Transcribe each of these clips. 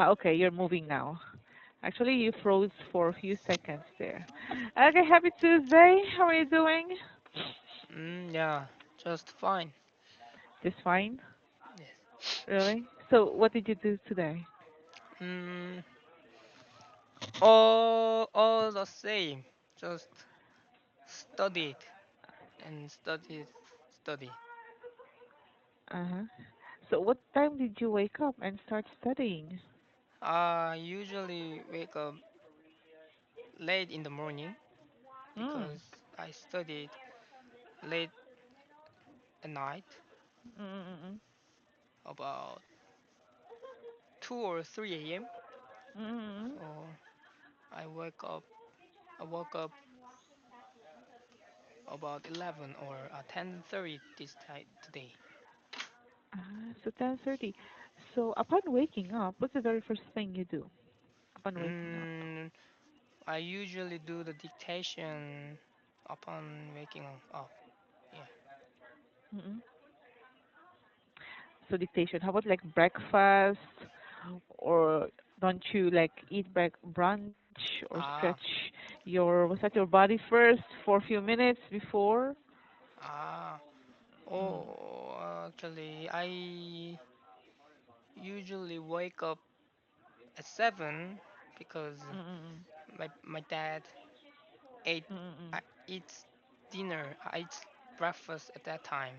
Okay, you're moving now. Actually, you froze for a few seconds there. Okay, happy Tuesday. How are you doing? Yeah, just fine. Just fine, Yes. really. So, what did you do today? Mm, all the same. Just studied and study. Uh-huh. So, what time did you wake up and start studying? I usually wake up late in the morning Mm. because I studied late at night, Mm-mm-mm. about 2 or 3 a.m. Mm-mm. So I wake up. I woke up about 11 or 10:30 this time today. So 10:30. So, upon waking up, what's the very first thing you do upon waking up? Mm, I usually do the dictation upon waking up. Yeah. Mm-mm. So, dictation. How about like breakfast? Or don't you like eat brunch or stretch Ah, what's that, your body first for a few minutes before? ah. Mm. Actually, I usually wake up at 7 because Mm-mm. my dad ate Mm-mm. I eats dinner. I eat breakfast at that time.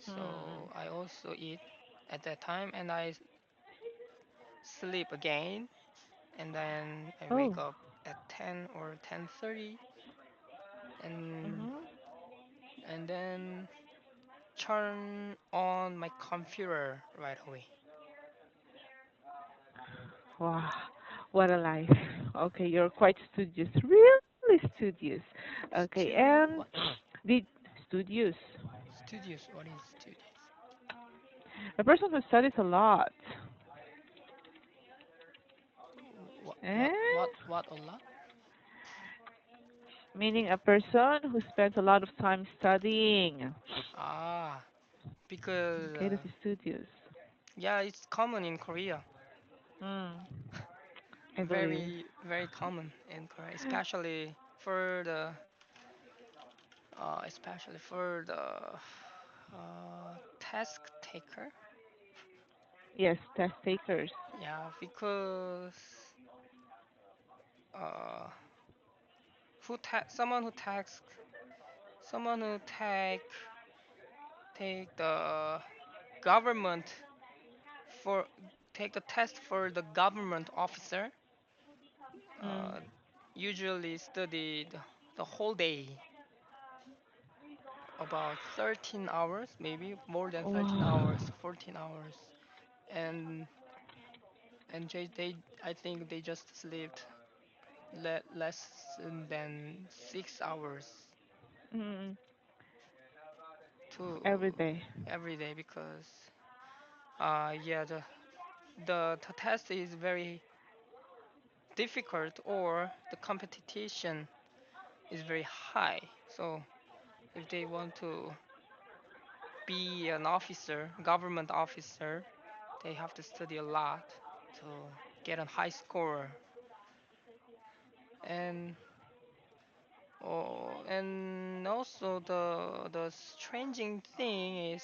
Mm-mm. So I also eat at that time and I sleep again and then I Oh. wake up at 10 or 10:30 and Mm-hmm. then turn on my computer right away. Wow, what a life. Okay, you're quite studious, really studious. Okay, and What? did studious, Studios? What is studios? a person who studies a lot, What? What? eh? What? What? A lot? Meaning a person who spends a lot of time studying. Ah, because Okay, this is studious. yeah, it's common in Korea. Mm, I believe. Very, very common in Korea, especially for the task taker. Yes, test takers. Yeah, because uh, someone who take the government for take the test for the government officer. Mm. Uh, Usually studied the whole day, about 13 hours, maybe more than 13 Wow. hours, 14 hours, and they I think they just slept less than 6 hours Mm. to Every day. every day because yeah the test is very difficult or the competition is very high. So if they want to be an officer, government officer, they have to study a lot to get a high score. And and also the stranging thing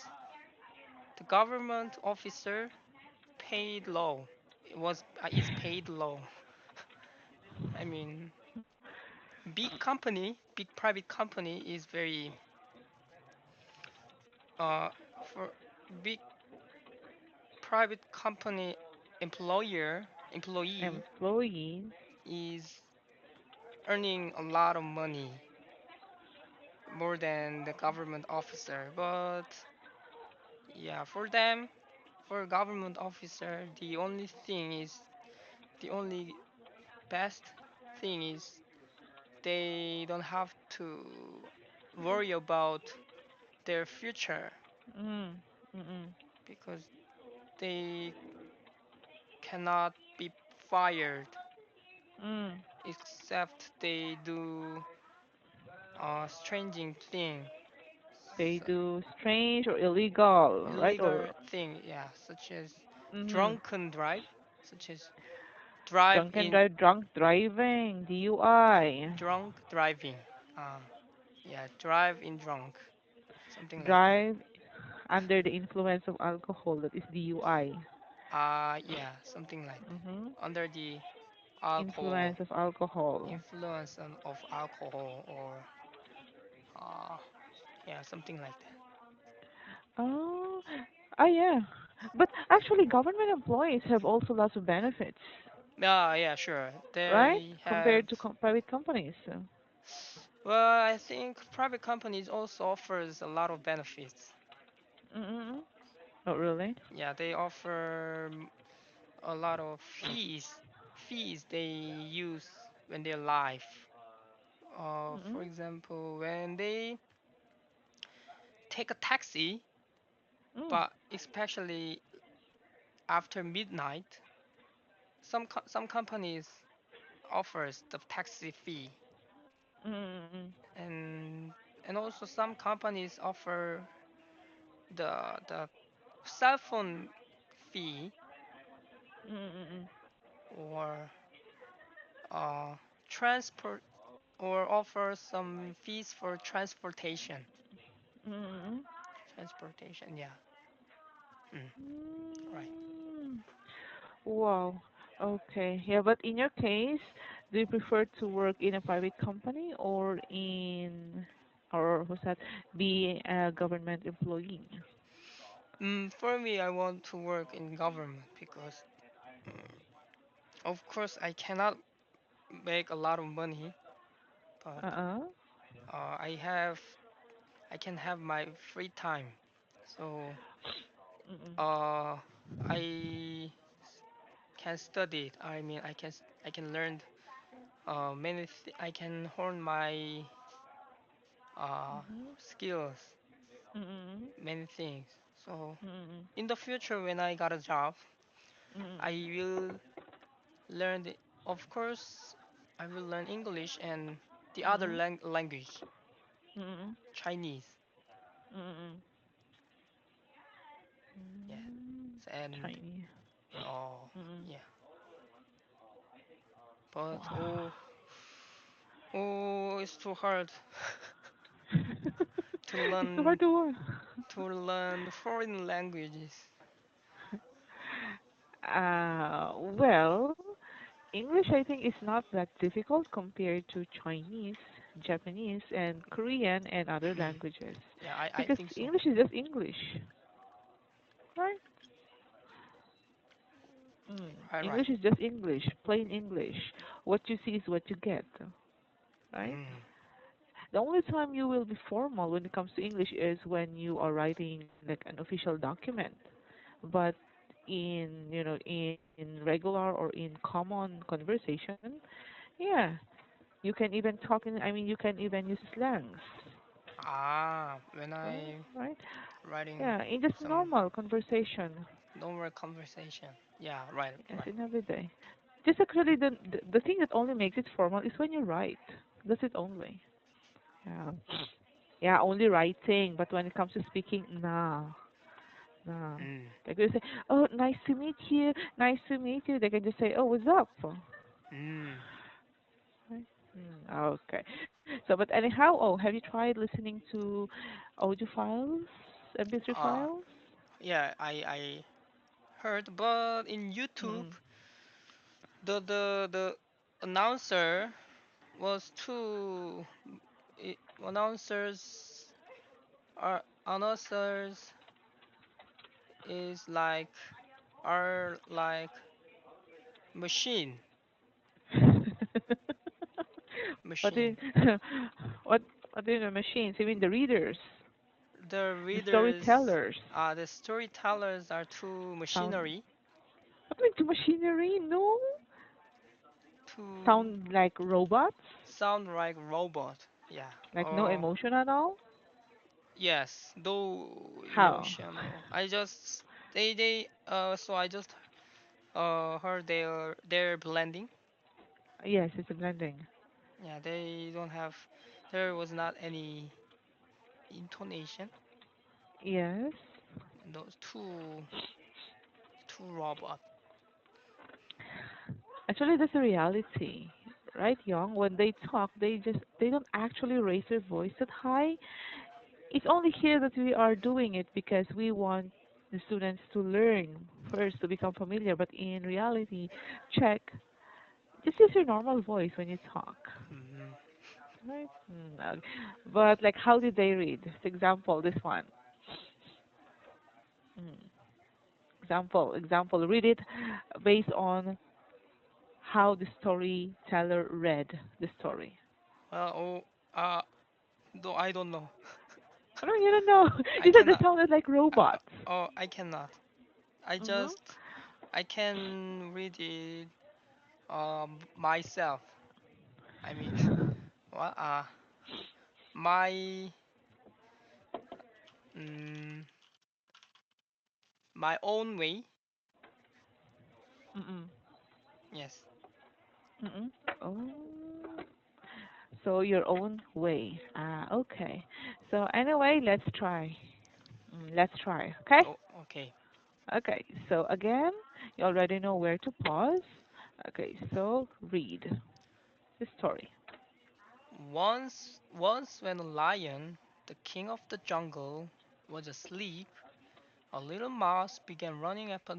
the government officer paid low. It was is paid low. I mean, big private company is very for big private company employee Employees. is earning a lot of money more than the government officer. But yeah, for them, for government officer, the only best thing is they don't have to worry about their future Mm. Mm. because they cannot be fired Mm. except they do a stranging thing, They s- do strange or illegal, right? illegal Or thing, yeah, such as mm. drunken drive. such as drive Drunk and in drive, drunk driving, DUI. drunk driving. Uh, yeah, drive in drunk, something like that. Drive under the influence of alcohol, that is DUI. Yeah, something like that. Mm-hmm. Under the alcohol Influence of alcohol. influence of alcohol or uh, yeah, something like that. Oh, ah, yeah. But actually, government employees have also lots of benefits, Yeah, sure. right? They have. Compared to private companies. Well, I think private companies also offers a lot of benefits. Mm-mm. Not really. Yeah, they offer a lot of fees they use when they're live. For Mm-mm. example, when they take a taxi, Mm. but especially after midnight, some companies offers the taxi fee, Mm-mm. and also some companies offer the cell phone fee Mm-mm. or uh, transport or offer some fees for Mm-mm. transportation, yeah. Mm, right. Mm. Wow. Okay. Yeah, but in your case, do you prefer to work in a private company or what's that, be a government employee? For me, I want to work in government because of course I cannot make a lot of money, but Uh-uh. I can have my free time. So Mm-mm. uh I can study. I mean, I can learn I can hone my Mm-hmm. skills, Mm-mm. many things. So Mm-mm. in the future, when I got a job, I Mm-mm. will learn of course, I will learn English and the other Mm-mm. language, Mm-mm. Chinese. Mm-mm. Yeah, Mm. and Chinese. oh Mm-mm. yeah, but Wow. oh, it's too hard to It's too hard learn to work. foreign languages. Well, English I think is not that difficult compared to Chinese, Japanese, and Korean and other languages. Yeah, I Because think so. English is just English, right? Right, right. English is just English, plain English. What you see is what you get, right? Mm. The only time you will be formal when it comes to English is when you are writing like an official document. But in regular or in common conversation, yeah, you can even talk in. I mean, you can even use slangs, When I right? writing Yeah, in just some normal conversation. normal conversation. Yeah, right, Yes, right. in every day. Just actually, the thing that only makes it formal is when you write. That's it only. Yeah, yeah, only writing. But when it comes to speaking, nah. No. Mm. They could say, "Oh, nice to meet you. Nice to meet you." They can just say, "Oh, what's up?" Mm. Right? Okay. So, but anyhow, oh, have you tried listening to audio files, MP3 Uh, files? yeah, I heard, but in YouTube, Mm. the announcer was too. Announcers announcers is like are like machine what machine. in what what in the machines? Even the readers, The the readers, storytellers, the storytellers are too sound. machinery, What into machinery? No, too sound like robots, sound like robot. Yeah. like no emotion at all. Yes, though How? emotional. I just they so I just heard their blending. Yes, it's a blending. Yeah, they don't have there was not any intonation. Yes. Those too robot. Actually, that's a reality, right, Young? When they talk, they don't actually raise their voice that high. It's only here that we are doing it because we want the students to learn first to become familiar. But in reality, check, just use your normal voice when you talk, Mhm. right? But like, how did they read? For example, this one. Mm. Example. Read it based on how the storyteller read the story. Oh, uh, though I don't know. I don't, you don't know. I You said they cannot. sounded like robots. Oh, I cannot. I Mhm. just I can read it myself. I mean, well, my mm, my own way. Mm-mm. Yes. Mm-mm. Oh. So your own way. Ah, okay. So anyway, let's try. Let's try. Okay? Oh, okay. Okay. So again, you already know where to pause. Okay. So read the story. Once when a lion, the king of the jungle, was asleep, a little mouse began running up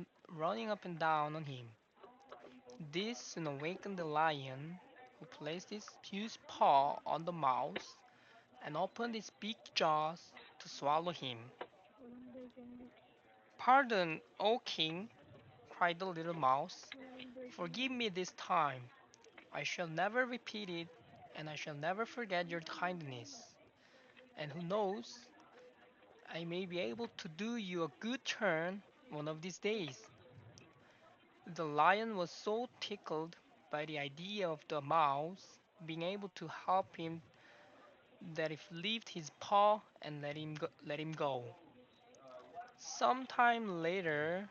and down on him. This soon awakened the lion, who placed his huge paw on the mouse and opened his big jaws to swallow him. "Pardon, O king," cried the little mouse. "Forgive me this time. I shall never repeat it, and I shall never forget your kindness. And who knows, I may be able to do you a good turn one of these days." The lion was so tickled by the idea of the mouse being able to help him that he lifted his paw and let him go. Some time later,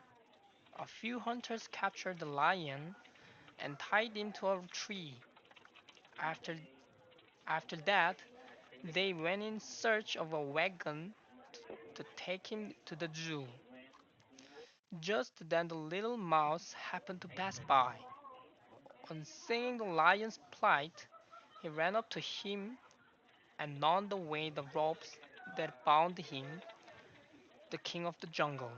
a few hunters captured the lion and tied him to a tree. After after that, they went in search of a wagon to take him to the zoo. Just then the little mouse happened to pass by. On seeing the lion's plight, he ran up to him and gnawed away the ropes that bound him, the king of the jungle.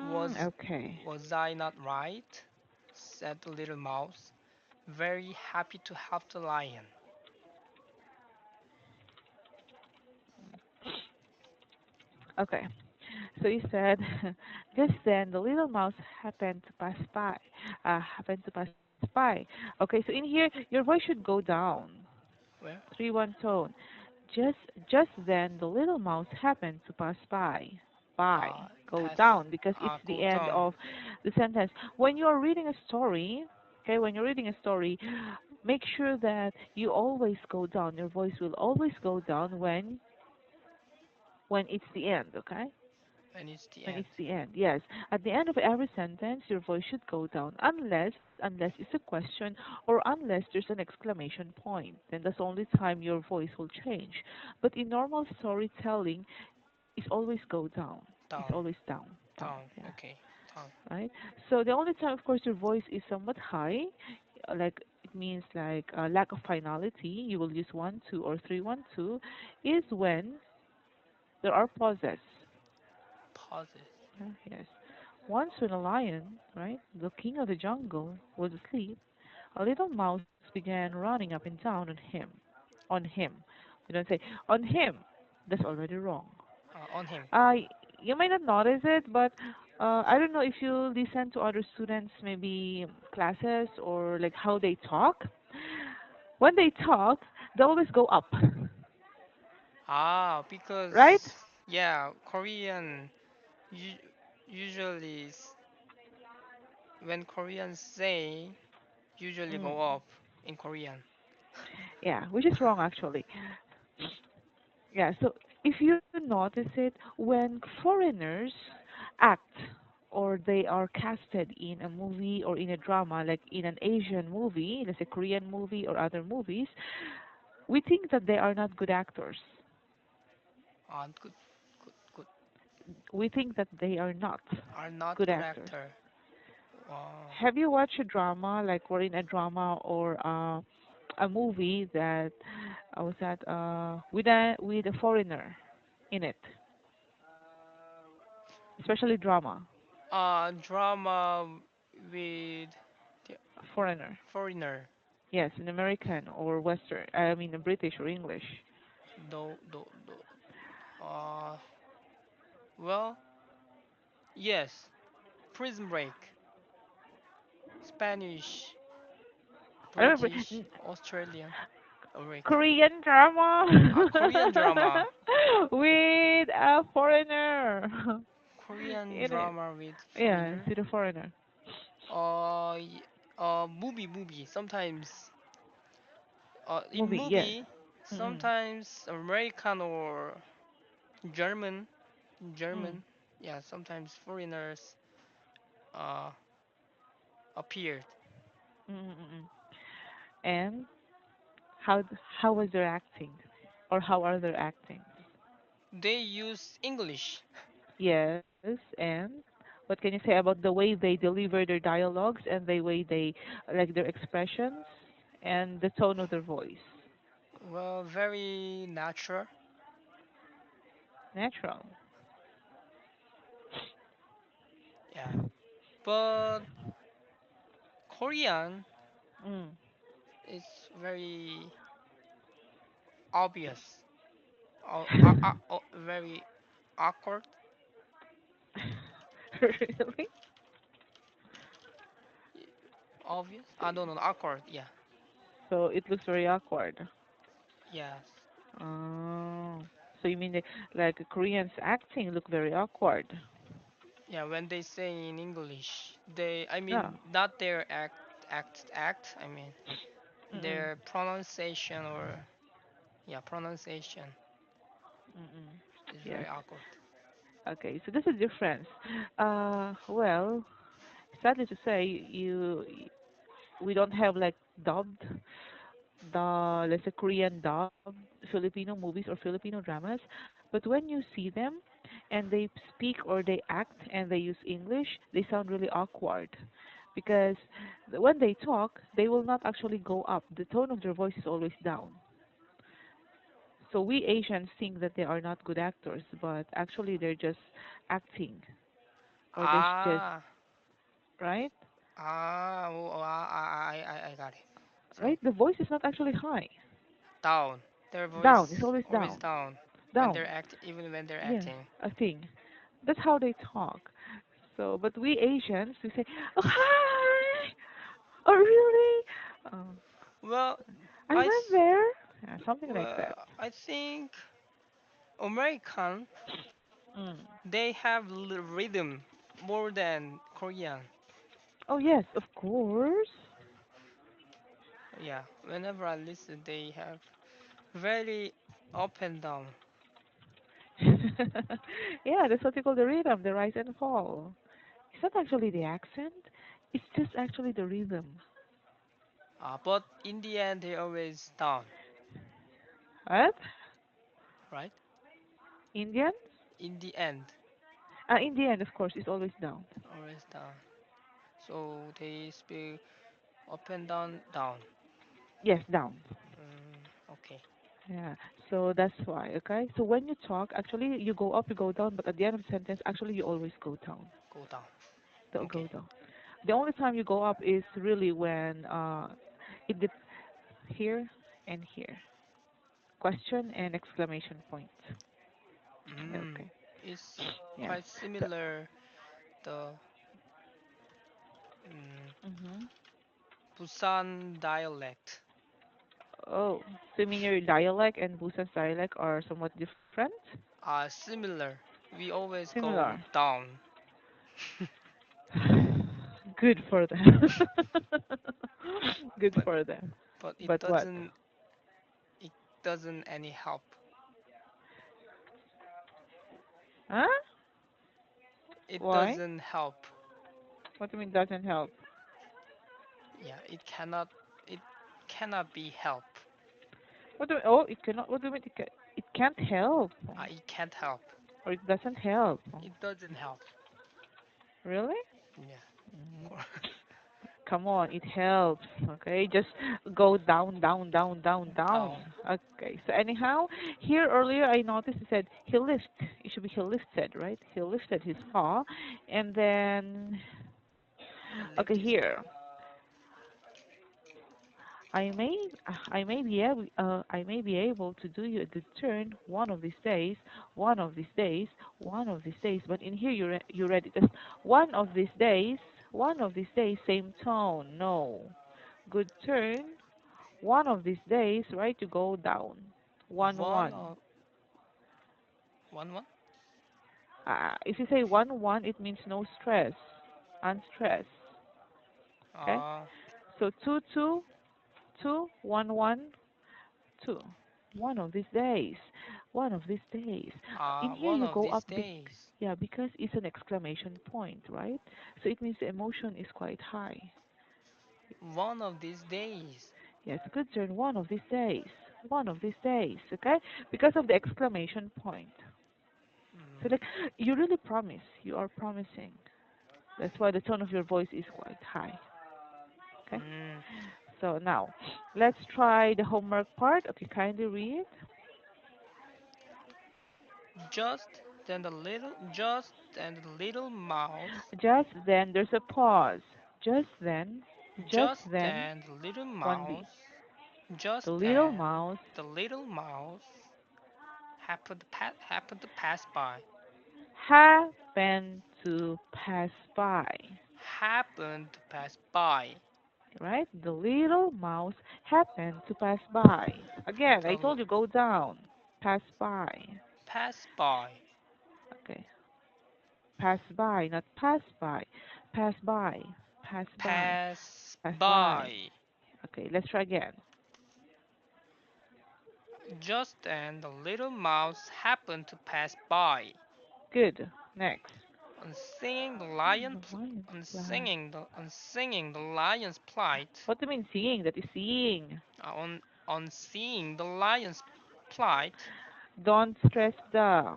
Was Okay. was I not right? Said the little mouse, very happy to help the lion. Okay. So you said, just then the little mouse happened to pass by. Happened to pass by. Okay, so in here your voice should go down. Where? 3-1 tone. Just just then the little mouse happened to pass by. By. Go Pass. down because it's Go the end down. of the sentence. When you're reading a story, okay, when you're reading a story, make sure that you always go down. Your voice will always go down when it's the end, okay? And it's the When end. it's the end, yes. At the end of every sentence, your voice should go down, unless it's a question or unless there's an exclamation point. Then that's the only time your voice will change. But in normal storytelling, it's always go down. It's Down. always down, down. Down. Yeah, Okay. Down. right. So the only time, of course, your voice is somewhat high, like it means like lack of finality. You will use 1, 2, or 3, 1, 2, is when there are pauses. Pauses. Yes. Once when a lion, right, the king of the jungle, was asleep, a little mouse began running up and down on him. On him. We don't say on him. That's already wrong. On him. Uh, you may not notice it, but I don't know if you listen to other students, maybe classes or like how they talk. When they talk, they always go up, right? Because yeah, Korean u- usually when Koreans say usually Mm. go up in Korean. Yeah, which is wrong actually. Yeah, so if you notice it, when foreigners act or they are casted in a movie or in a drama, like in an Asian movie, let's say Korean movie or other movies, we think that they are not good actors. Good, good, good. We think that they are not Are not good good actors. actor. Wow. Have you watched a drama, like we're in a drama or a movie that was that with a foreigner in it, especially drama, Drama with the foreigner. foreigner. Yes, in American or Western. I mean, British or English. Do. Uh, well, yes. Prison Break. Spanish, I remember British, Australian. Break. Korean drama Korean drama. with a foreigner Korean in it. drama with Yes, foreigner. with a foreigner. Uh, y- movie. Sometimes, in Movie, yes. movie, Mm-mm. sometimes American or German, Mm. German. Yeah, sometimes foreigners uh appeared. Mm-mm-mm. And how was their acting, or how are their acting? They use English. Yes, and what can you say about the way they deliver their dialogues and the way they like their expressions and the tone of their voice? Well, very natural. Natural. Yeah, but Korean Mm. is very obvious. Very awkward. Really? Y- Obvious. I don't know. Awkward. Yeah. So it looks very awkward. Yes. Oh, so you mean like Koreans acting look very awkward? Yeah. When they say in English, they. I Yeah. mean, not their act. I mean, Mm-mm. their pronunciation or yeah, pronunciation Mm-mm. is Yes. very awkward. Okay, so there's a difference. Well, sadly to say, we don't have like dubbed the let's say Korean dubbed Filipino movies or Filipino dramas. But when you see them and they speak or they act and they use English, they sound really awkward because when they talk, they will not actually go up. The tone of their voice is always down. So we Asians think that they are not good actors, but actually they're just acting or they're just Ah. right, I got it. So right. The voice is not actually high. down. Their Down. It's voice always always down. down when Down. they're act even when they're Yeah, acting. a thing. That's how they talk. So, but we Asians, we say, "Oh hi, oh really? Oh, Well, I I went s- there." Yeah, something like that. well, I think American Mm. they have rhythm more than Korean. Oh yes, of course. Yeah, whenever I listen, they have very up and down. Yeah, that's what you call the rhythm, the rise and fall. It's not actually the accent. It's just actually the rhythm. But in the end, they always down, What? right? Indian? In the end, In the end, of course, it's always down. always down. So they speak up and down, down. Yes, down. Okay, Yeah. So that's why, okay? So when you talk, actually, you go up, you go down, but at the end of the sentence, actually, you always go down. go down. Don't Okay. go down. The only time you go up is really when it dep here and here. Question and exclamation point. Mm, Okay. it's Yes. quite So, similar. The mm, hmm Busan dialect. oh, so you mean your dialect and Busan's dialect are somewhat different? Similar. We always go Similar. down, Good for them. Good but for them. but But what? it doesn't any help. Huh? It Why? doesn't help. What do you mean doesn't help? Yeah, it cannot be help. What do oh it cannot what do you mean it can't help It can't help. or it doesn't help? It doesn't help. Really? Yeah. Mm. Come on, it helps. Okay, just go down, down, down, down, down. Down. Okay, so anyhow, here earlier I noticed it said he lift. It should be he lifted, right? He lifted his paw, and then Lift okay his paw. here I may be able to do you a good turn one of these days, one of these days, one of these days. But in here you read it as one of these days, one of these days, same tone. No, good turn. One of these days, right? You go down. One One one. of one one. If you say one one, it means no stress, unstressed. Okay. Uh, So two two two one one two. One of these days. One of these days. In here one you of go these up days. yeah, because it's an exclamation point, right? So it means the emotion is quite high. One of these days. Yes, good turn. One of these days. One of these days. Okay? Because of the exclamation point. So Mm, like you really promise. You are promising. That's why the tone of your voice is quite high. Okay? mm. So now let's try the homework part. Okay, kindly read. Just then the little mouse. Just then there's a pause. Just Just then, then the little one B. mouse. The Just little then mouse the little mouse happened to pass by. happened to pass by. Happened to pass by. Right? The little mouse happened to pass by. Again, I The told you go down. Pass by. pass by. Okay. Pass by, not pass by. Pass by. Pass by. Pass Pass by. by. Okay, let's try again. Just then the little mouse happened to pass by. Good. Next. On singing the The lion, lion's on fly. singing the lion's plight, What do you mean seeing? That is seeing. on seeing the lion's plight, Don't stress the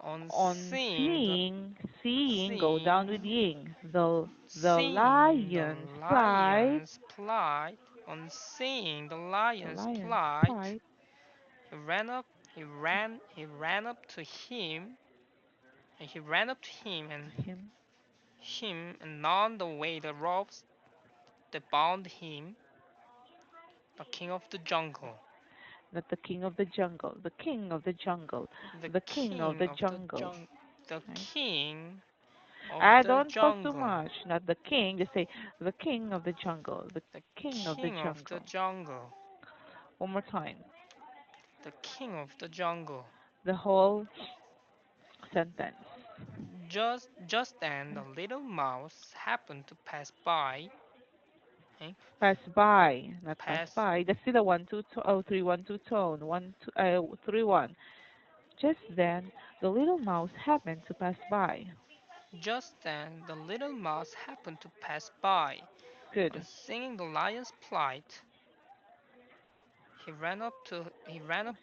on on seeing the seeing go down with seeing ying. The seeing the lion's plight, lion's plight, on seeing the the lion's lion's plight, plight he ran up to him, and he ran up to him and to him. gnawed away the ropes that bound him, the king of the jungle. Not the king of the jungle, the king of the jungle, The the king of king the of the jungle. jungle. The Right? king of I the don't talk too jungle. much. Not the king. Just say the king of the jungle, the The king of the king of the jungle. jungle. One more time. The king of the jungle. The whole sentence. Just then the little mouse happened to pass by. eh, Pass by, not pass Pass by. That's still a 1 2 oh 3 1 2 tone. 1 2 3 1. Just then, the little mouse happened to pass by. just then the little mouse happened to pass by. On Good. singing the lion's plight, he ran up to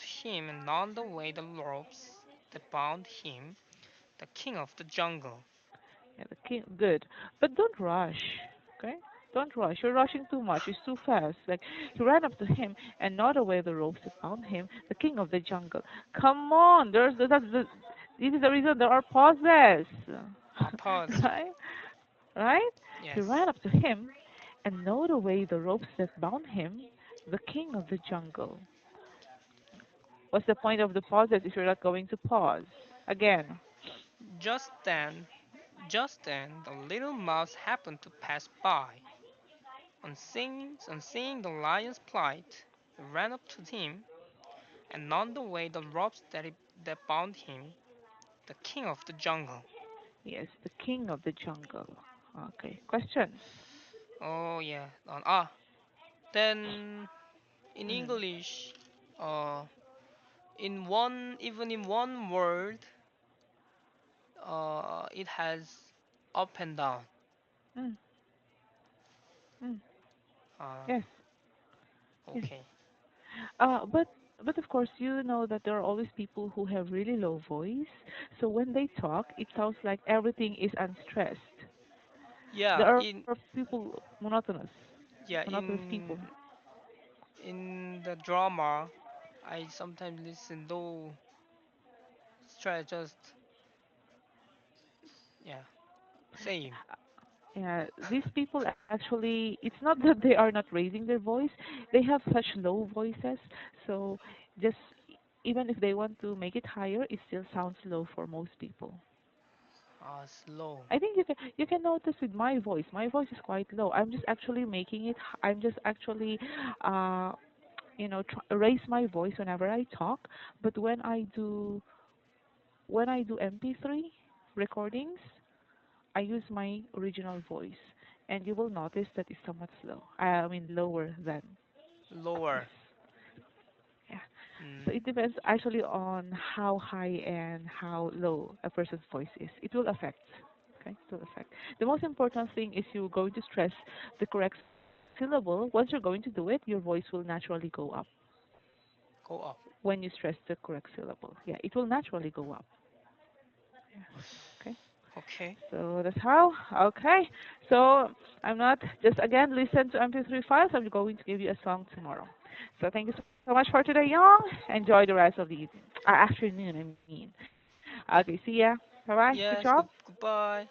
him and gnawed away the ropes that bound him, the king of the jungle. Yeah, the king. Good. But don't rush. Okay? Don't rush. You're rushing too much. It's too fast. Like he ran up to him and gnawed away the ropes that bound him, the king of the jungle. Come on. This is the reason there are pauses. Pause. Right? Right? He Yes. ran up to him and gnawed away the ropes that bound him, the king of the jungle. What's the point of the pauses if you're not going to pause? Again, Just then, just then, the little mouse happened to pass by. On seeing the lion's plight, he ran up to him and gnawed away the ropes that bound him, the king of the jungle. yes, the king of the jungle. Okay, questions? Oh yeah. Then in Mm. English, uh, even in one word, it has up and down. Mm. Mm. Uh, Yes, yes. okay. Uh, but but of course, you know that there are always people who have really low voice. So when they talk, it sounds like everything is unstressed. Yeah, There are in people yeah, monotonous people. in the drama, I sometimes listen though try just yeah, same. Yeah, these people actually, it's not that they are not raising their voice, they have such low voices, so just even if they want to make it higher, it still sounds low for most people. Slow. I think you can notice with my voice. My voice is quite low. I'm just actually making it. I'm just actually, uh, raise my voice whenever I talk. But when I do MP3 recordings, I use my original voice, and you will notice that it's somewhat slow. I mean lower than this. Lower. Yeah. So Mm, it depends actually on how high and how low a person's voice is. It will affect. Okay, it will affect. The most important thing is you're going to stress the correct syllable. Once you're going to do it, your voice will naturally go up go up. when you stress the correct syllable. Yeah, it will naturally go up. Yeah. Okay. Okay. So that's how. Okay. So I'm not just again listen to MP3 files. I'm going to give you a song tomorrow. So thank you so much for today, Young. Enjoy the rest of the evening. Afternoon, I mean. Okay. See ya. Bye bye. Good job. Yes, goodbye.